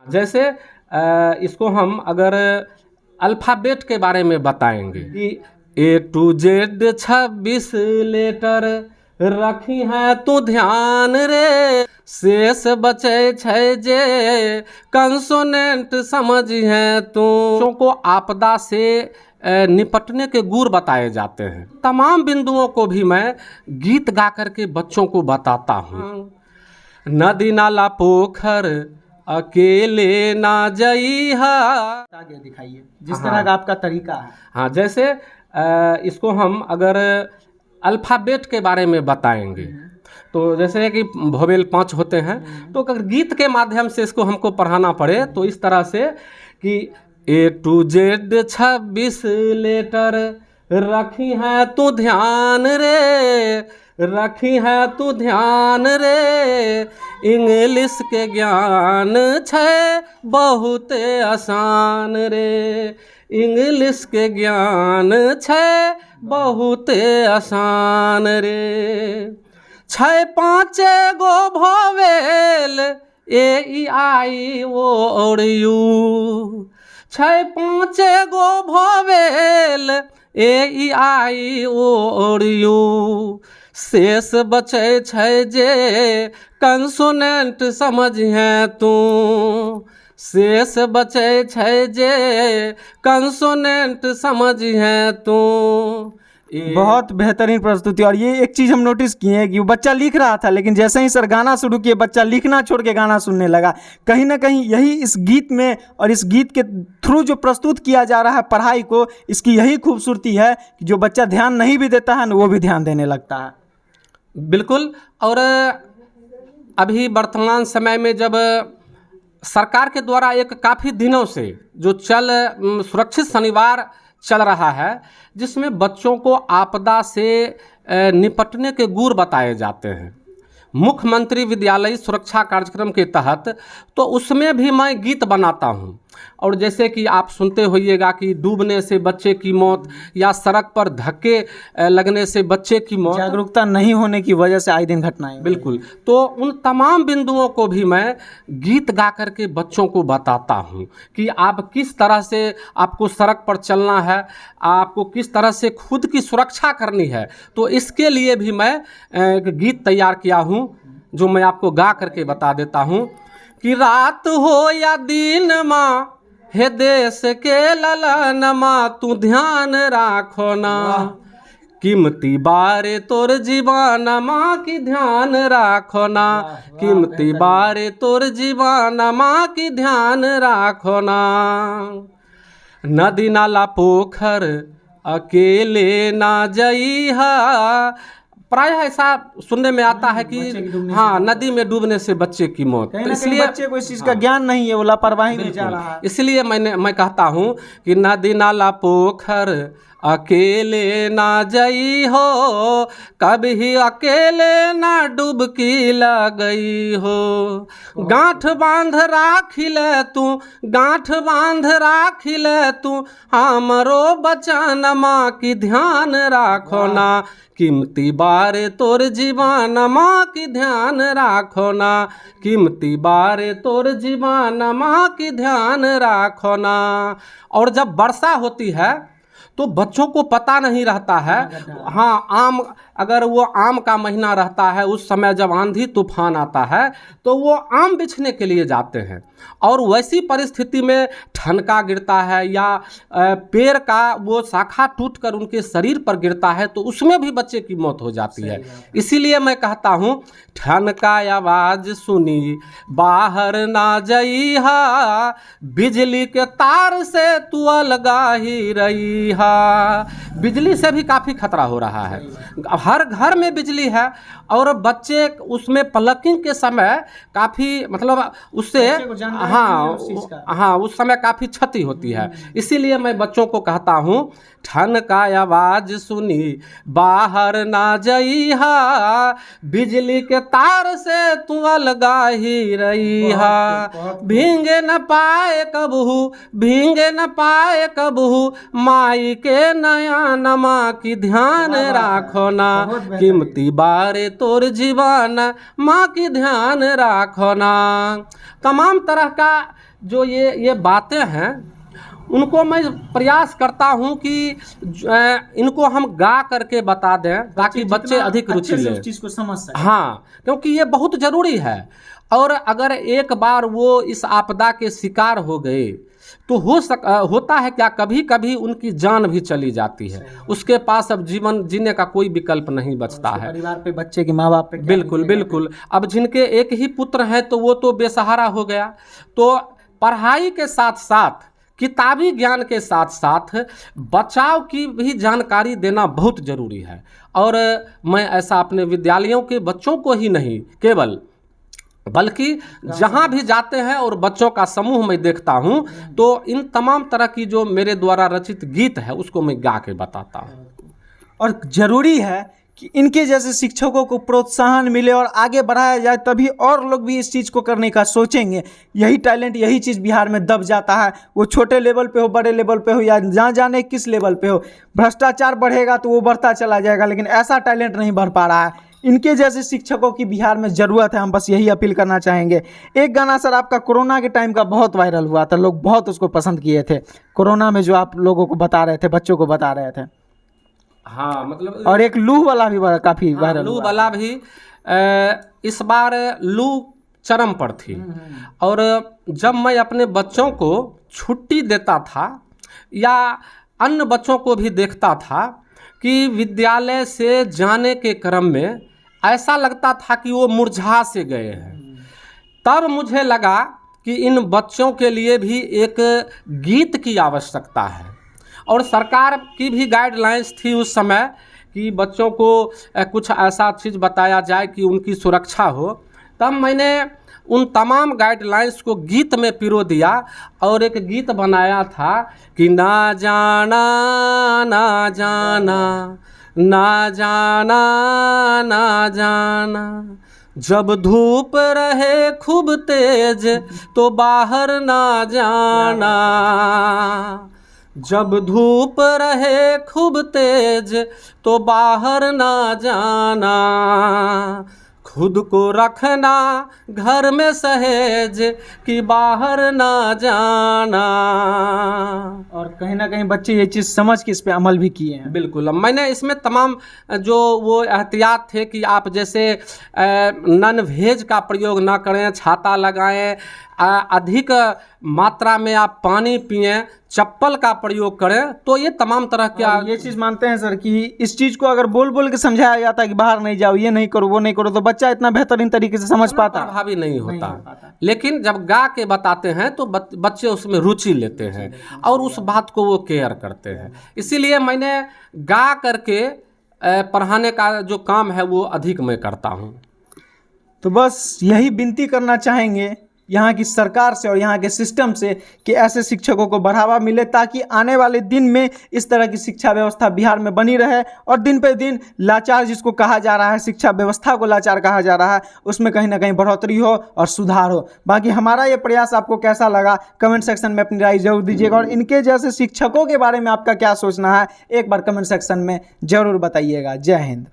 जैसे इसको हम अगर अल्फ़ाबेट के बारे में बताएंगे कि A to Z 26 लेटर रखी है तू ध्यान रे, शेष बचे छै जे कंसोनेंट समझ है तू। को आपदा से निपटने के गुर बताए जाते हैं। तमाम बिंदुओं को भी मैं गीत गा करके बच्चों को बताता हूँ। नदी नाला पोखर अकेले ना जइहा, आगे दिखाइए जिस तरह का आपका तरीका है। हाँ, जैसे इसको हम अगर अल्फ़ाबेट के बारे में बताएंगे तो जैसे कि भोवेल 5 होते हैं, तो अगर गीत के माध्यम से इसको हमको पढ़ाना पड़े तो इस तरह से कि A to Z 26 लेटर रखी है तू ध्यान रे, रखी है तू ध्यान रे, इंग्लिश के ज्ञान छै बहुत आसान रे, इंग्लिश के ज्ञान छै बहुत आसान रे। 6-5 गो भोवेल A-E-I-O और U, 6-5 गो भोवेल A-E-I-O और U, शेष बचे छै जे कंसोनेंट समझ है तू, शेष बचे छै जे कंसोनेंट समझ है तू। बहुत बेहतरीन प्रस्तुति। और ये एक चीज़ हम नोटिस किए हैं कि वो बच्चा लिख रहा था, लेकिन जैसे ही सर गाना शुरू किए बच्चा लिखना छोड़ के गाना सुनने लगा। कहीं ना कहीं यही इस गीत में और इस गीत के थ्रू जो प्रस्तुत किया जा रहा है पढ़ाई को, इसकी यही खूबसूरती है कि जो बच्चा ध्यान नहीं भी देता है ना, वो भी ध्यान देने लगता है। बिल्कुल। और अभी वर्तमान समय में जब सरकार के द्वारा एक काफ़ी दिनों से जो सुरक्षित शनिवार चल रहा है, जिसमें बच्चों को आपदा से निपटने के गुर बताए जाते हैं, मुख्यमंत्री विद्यालय सुरक्षा कार्यक्रम के तहत, तो उसमें भी मैं गीत बनाता हूं। और जैसे कि आप सुनते होइएगा कि डूबने से बच्चे की मौत या सड़क पर धक्के लगने से बच्चे की मौत, जागरूकता नहीं होने की वजह से आए दिन घटनाएं। बिल्कुल। तो उन तमाम बिंदुओं को भी मैं गीत गा करके बच्चों को बताता हूं कि आप किस तरह से आपको सड़क पर चलना है, आपको किस तरह से खुद की सुरक्षा करनी है। तो इसके लिए भी मैं एक गीत तैयार किया हूं जो मैं आपको गा करके बता देता हूं कि रात हो या दिन माँ हे देश के ललनमा तू ध्यान राखो ना, कीमती बारे तोर जीवानमा की ध्यान राखो ना, कीमती बारे तोर जीवानमा की ध्यान राखो ना। नदी नाला पोखर अकेले ना जइहा, प्रायः ऐसा सुनने में आता है कि हाँ, नदी में डूबने से बच्चे की मौत, तो इसलिए बच्चे को इस चीज़ का ज्ञान नहीं है, वो लापरवाही में जा रहा है। इसलिए मैं कहता हूँ कि नदी नाला पोखर अकेले ना जई हो, कभी अकेले ना डुबकी लगई हो, गांठ बांध राखिले तू, गांठ बांध राखिले तू, हमरो बचनमा की ध्यान राखो ना, कीमती बारे तोर जीवानमा की ध्यान राखो ना, कीमती बारे तोर जीवानमा की ध्यान राखो ना। और जब वर्षा होती है तो बच्चों को पता नहीं रहता है। हाँ, अगर वो आम का महीना रहता है, उस समय जब आंधी तूफान आता है तो वो आम बिछने के लिए जाते हैं, और वैसी परिस्थिति में ठनका गिरता है या पेड़ का वो शाखा टूटकर उनके शरीर पर गिरता है, तो उसमें भी बच्चे की मौत हो जाती है। इसीलिए मैं कहता हूँ ठनका आवाज सुनी बाहर ना जइहा, बिजली के तार से तू अलगा ही रहिहा। बिजली से भी काफ़ी खतरा हो रहा है, हर घर में बिजली है, और बच्चे उसमें प्लकिंग के समय काफ़ी मतलब उससे हाँ उस समय काफ़ी क्षति होती है। इसीलिए मैं बच्चों को कहता हूँ ठनका आवाज सुनी बाहर ना जइहा, बिजली के तार से तू अलगा ही रहिहा, भींगे न पाए कबहू, भींगे न पाए कबहू, माई के नया नमा की ध्यान राखो ना, कीमती बारे तोर जीवन माँ की ध्यान राखो ना। तमाम तरह का जो ये बातें हैं उनको मैं प्रयास करता हूं कि इनको हम गा करके बता दें ताकि बच्चे अधिक रुचि लें, उस चीज को समझ सकें। हाँ, क्योंकि ये बहुत ज़रूरी है। और अगर एक बार वो इस आपदा के शिकार हो गए तो होता है क्या, कभी कभी उनकी जान भी चली जाती है, उसके पास अब जीवन जीने का कोई विकल्प नहीं बचता है। परिवार पे, बच्चे के माँ बाप पे बिल्कुल बिल्कुल। अब जिनके एक ही पुत्र हैं तो वो तो बेसहारा हो गया। तो पढ़ाई के साथ साथ, किताबी ज्ञान के साथ साथ बचाव की भी जानकारी देना बहुत ज़रूरी है। और मैं ऐसा अपने विद्यालयों के बच्चों को ही नहीं केवल, बल्कि जहाँ भी जाते हैं और बच्चों का समूह मैं देखता हूँ तो इन तमाम तरह की जो मेरे द्वारा रचित गीत है उसको मैं गा के बताता हूँ। और ज़रूरी है कि इनके जैसे शिक्षकों को प्रोत्साहन मिले और आगे बढ़ाया जाए, तभी और लोग भी इस चीज़ को करने का सोचेंगे। यही टैलेंट, यही चीज़ बिहार में दब जाता है, वो छोटे लेवल पे हो, बड़े लेवल पे हो, या जहाँ जाने किस लेवल पे हो। भ्रष्टाचार बढ़ेगा तो वो बढ़ता चला जाएगा, लेकिन ऐसा टैलेंट नहीं बढ़ पा रहा है। इनके जैसे शिक्षकों की बिहार में ज़रूरत है। हम बस यही अपील करना चाहेंगे। एक गाना सर आपका कोरोना के टाइम का बहुत वायरल हुआ था, लोग बहुत उसको पसंद किए थे। कोरोना में जो आप लोगों को बता रहे थे, बच्चों को बता रहे थे। हाँ, मतलब और एक लू वाला भी काफ़ी वायरल लू हुआ। वाला भी इस बार लू चरम पर थी। और जब मैं अपने बच्चों को छुट्टी देता था या अन्य बच्चों को भी देखता था कि विद्यालय से जाने के क्रम में ऐसा लगता था कि वो मुरझा से गए हैं, तब मुझे लगा कि इन बच्चों के लिए भी एक गीत की आवश्यकता है। और सरकार की भी गाइडलाइंस थी उस समय कि बच्चों को कुछ ऐसा चीज़ बताया जाए कि उनकी सुरक्षा हो। तब मैंने उन तमाम गाइडलाइंस को गीत में पिरो दिया और एक गीत बनाया था कि ना जाना ना जाना ना जाना ना जाना, जब धूप रहे खूब तेज तो बाहर ना जाना, जब धूप रहे खूब तेज तो बाहर ना जाना, खुद को रखना घर में सहेज कि बाहर ना जाना। और कहीं ना कहीं बच्चे ये चीज़ समझ के इस पे अमल भी किए हैं। बिल्कुल। मैंने इसमें तमाम जो वो एहतियात थे कि आप जैसे नॉन वेज का प्रयोग ना करें, छाता लगाएं, अधिक मात्रा में आप पानी पिएं, चप्पल का प्रयोग करें, तो ये तमाम तरह के ये चीज़ मानते हैं सर कि इस चीज़ को अगर बोल बोल के समझाया जाता है कि बाहर नहीं जाओ, ये नहीं करो, वो नहीं करो, तो बच्चा इतना बेहतरीन तरीके से समझ पाता, प्रभावी नहीं होता। लेकिन जब गा के बताते हैं तो बच्चे उसमें रुचि लेते हैं और उस बात को वो केयर करते हैं। इसीलिए मैंने गा करके पढ़ाने का जो काम है वो अधिक मैं करता हूँ। तो बस यही विनती करना चाहेंगे यहाँ की सरकार से और यहाँ के सिस्टम से कि ऐसे शिक्षकों को बढ़ावा मिले, ताकि आने वाले दिन में इस तरह की शिक्षा व्यवस्था बिहार में बनी रहे। और दिन पे दिन लाचार जिसको कहा जा रहा है, शिक्षा व्यवस्था को लाचार कहा जा रहा है, उसमें कहीं ना कहीं बढ़ोतरी हो और सुधार हो। बाकी हमारा ये प्रयास आपको कैसा लगा कमेंट सेक्शन में अपनी राय जरूर दीजिएगा, और इनके जैसे शिक्षकों के बारे में आपका क्या सोचना है एक बार कमेंट सेक्शन में जरूर बताइएगा। जय हिंद।